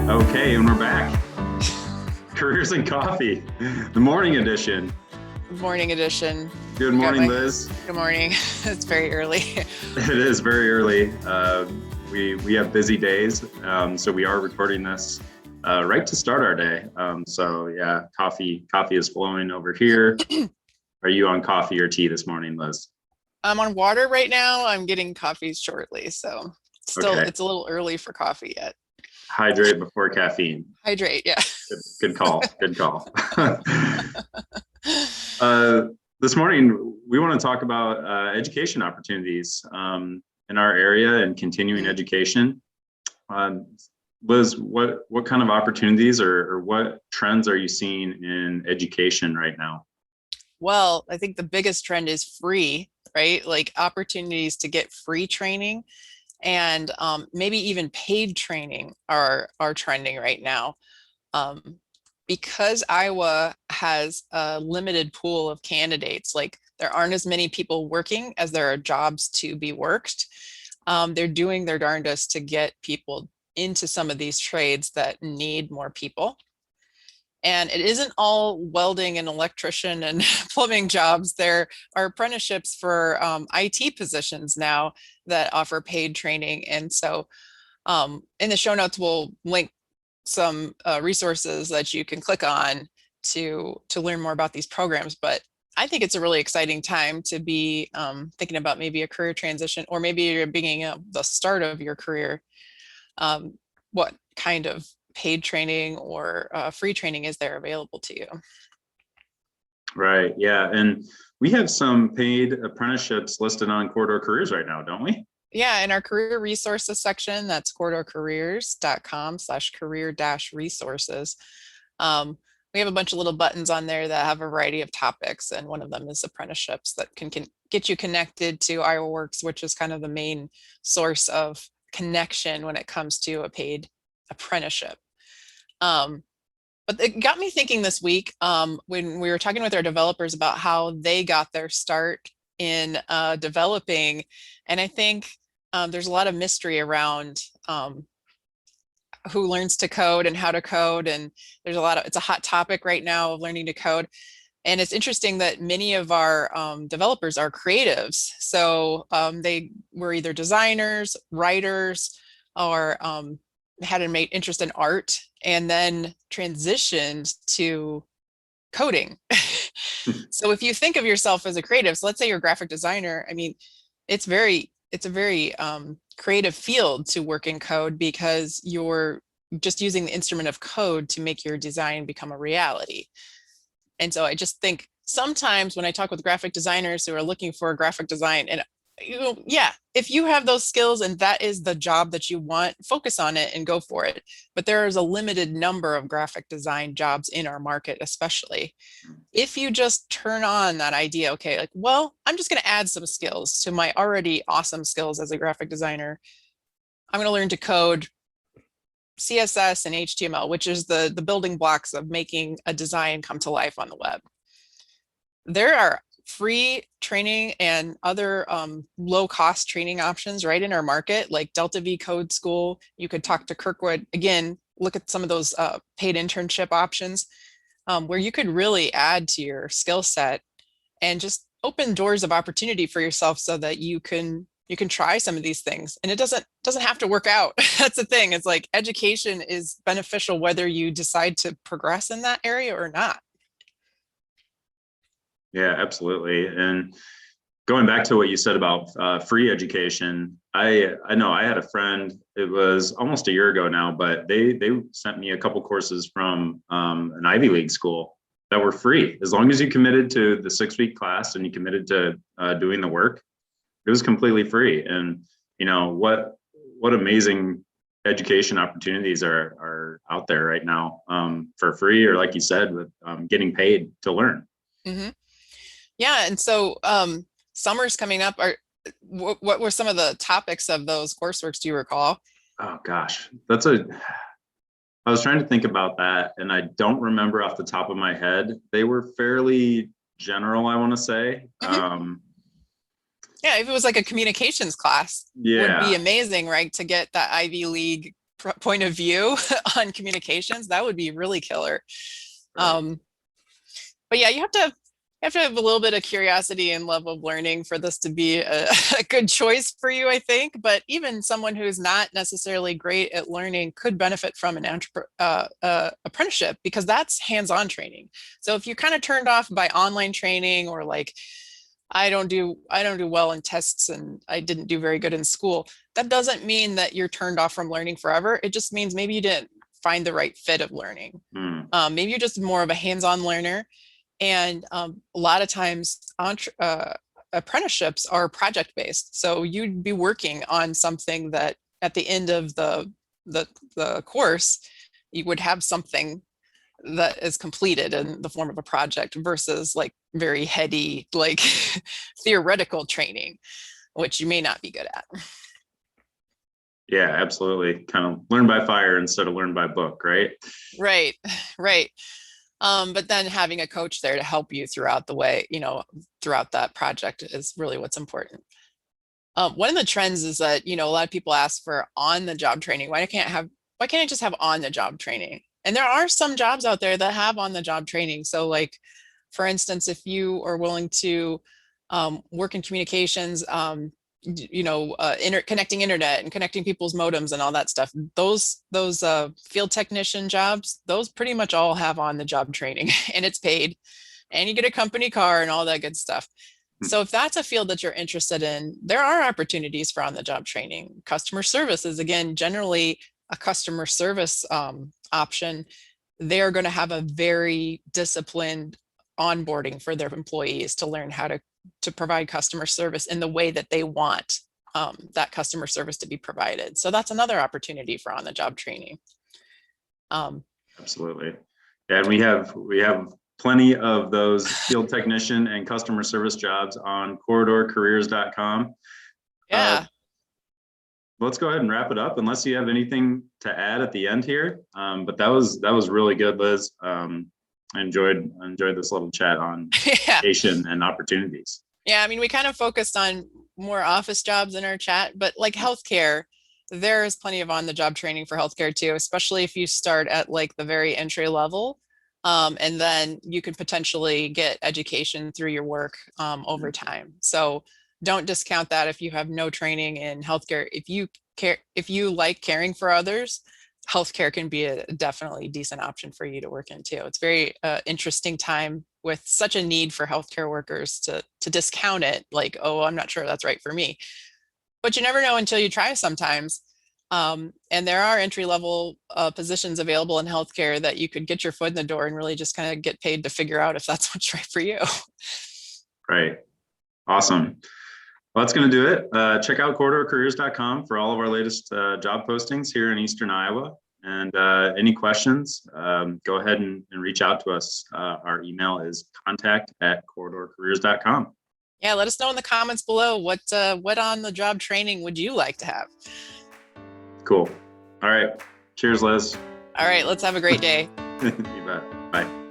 Okay, and we're back. Careers in Coffee, the morning edition. Morning edition. Good morning, Liz. Good morning. It's very early. It is very early. We have busy days, so we are recording this right to start our day. So yeah, coffee is flowing over here. Are you on coffee or tea this morning, Liz? I'm on water right now. I'm getting coffee shortly, so it's a little early for coffee yet. Hydrate before caffeine. Hydrate, yeah. Good call. Good call. This morning, we want to talk about education opportunities in our area and continuing education. Liz, what kind of opportunities or what trends are you seeing in education right now? Well, I think the biggest trend is free, right? Like opportunities to get free training and maybe even paid training are trending right now. Because Iowa has a limited pool of candidates, like there aren't as many people working as there are jobs to be worked. They're doing their darndest to get people into some of these trades that need more people. And it isn't all welding and electrician and plumbing jobs. There are apprenticeships for IT positions now that offer paid training. And so in the show notes, we'll link some resources that you can click on to learn more about these programs. But I think it's a really exciting time to be thinking about maybe a career transition, or maybe you're beginning the start of your career. What kind of paid training or free training is there available to you? Right. Yeah. And we have some paid apprenticeships listed on Corridor Careers right now, don't we? Yeah, in our career resources section, that's corridorcareers.com/career-resources. We have a bunch of little buttons on there that have a variety of topics, and one of them is apprenticeships that can get you connected to Iowa Works, which is kind of the main source of connection when it comes to a paid apprenticeship. But it got me thinking this week when we were talking with our developers about how they got their start in developing. And I think there's a lot of mystery around who learns to code and how to code. And it's a hot topic right now of learning to code. And it's interesting that many of our developers are creatives. So they were either designers, writers, or had an interest in art, and then transitioned to coding. So if you think of yourself as a creative, so let's say you're a graphic designer, I mean, it's a very creative field to work in code, because you're just using the instrument of code to make your design become a reality. And so I just think sometimes when I talk with graphic designers who are looking for a graphic design, and yeah, if you have those skills and that is the job that you want, focus on it and go for it. But there is a limited number of graphic design jobs in our market, especially if you just turn on that idea, okay, like, well, I'm just going to add some skills to my already awesome skills as a graphic designer. I'm going to learn to code CSS and HTML, which is the building blocks of making a design come to life on the web. There are free training and other low-cost training options right in our market, like Delta V Code School. You could talk to Kirkwood. Again, look at some of those paid internship options where you could really add to your skill set and just open doors of opportunity for yourself so that you can try some of these things. And it doesn't have to work out. That's the thing. It's like education is beneficial whether you decide to progress in that area or not. Yeah, absolutely. And going back to what you said about free education, I know I had a friend, it was almost a year ago now, but they sent me a couple courses from an Ivy League school that were free. As long as you committed to the 6-week class and you committed to doing the work, it was completely free. And you know, what amazing education opportunities are out there right now for free, or like you said, with getting paid to learn. Mm-hmm. Yeah, and so summer's coming up. What were some of the topics of those courseworks, do you recall? Oh gosh, I was trying to think about that, and I don't remember off the top of my head. They were fairly general, I want to say. Mm-hmm. Yeah, if it was like a communications class, would be amazing, right? To get that Ivy League point of view on communications, that would be really killer. Right. But yeah, you have to have a little bit of curiosity and love of learning for this to be a good choice for you, I think. But even someone who's not necessarily great at learning could benefit from an apprenticeship, because that's hands-on training. So if you're kind of turned off by online training, or like, I don't do well in tests and I didn't do very good in school, that doesn't mean that you're turned off from learning forever. It just means maybe you didn't find the right fit of learning. Mm. Maybe you're just more of a hands-on learner. And a lot of times apprenticeships are project based. So you'd be working on something that at the end of the course, you would have something that is completed in the form of a project, versus like very heady, like theoretical training, which you may not be good at. Yeah, absolutely. Kind of learn by fire instead of learn by book, right? Right, right. But then having a coach there to help you throughout the way, throughout that project is really what's important. One of the trends is that, a lot of people ask for on-the-job training. Why can't I just have on-the-job training? And there are some jobs out there that have on-the-job training. So like, for instance, if you are willing to work in communications, connecting internet and connecting people's modems and all that stuff, those field technician jobs, those pretty much all have on-the-job training, and it's paid, and you get a company car and all that good stuff. So if that's a field that you're interested in, there are opportunities for on-the-job training. Customer service is, again, generally a customer service option. They're going to have a very disciplined onboarding for their employees to learn how to provide customer service in the way that they want that customer service to be provided. So that's another opportunity for on-the-job training. Absolutely. Yeah, and we have plenty of those field technician and customer service jobs on corridorcareers.com. Yeah. Let's go ahead and wrap it up, unless you have anything to add at the end here. But that was really good, Liz. I enjoyed this little chat on Yeah. education and opportunities. Yeah, I mean, we kind of focused on more office jobs in our chat, but like healthcare, there is plenty of on-the-job training for healthcare too, especially if you start at like the very entry level. And then you could potentially get education through your work over time. So don't discount that if you have no training in healthcare. If you like caring for others, healthcare can be a definitely decent option for you to work in too. It's very interesting time with such a need for healthcare workers to discount it, like, oh, I'm not sure that's right for me. But you never know until you try sometimes. And there are entry-level positions available in healthcare that you could get your foot in the door and really just kind of get paid to figure out if that's what's right for you. Right. Awesome. Well, that's going to do it. Check out corridorcareers.com for all of our latest job postings here in Eastern Iowa. And any questions, go ahead and reach out to us. Our email is contact@corridorcareers.com. Yeah, let us know in the comments below what on-the-job training would you like to have. Cool. All right. Cheers, Liz. All right, let's have a great day. You bet. Bye.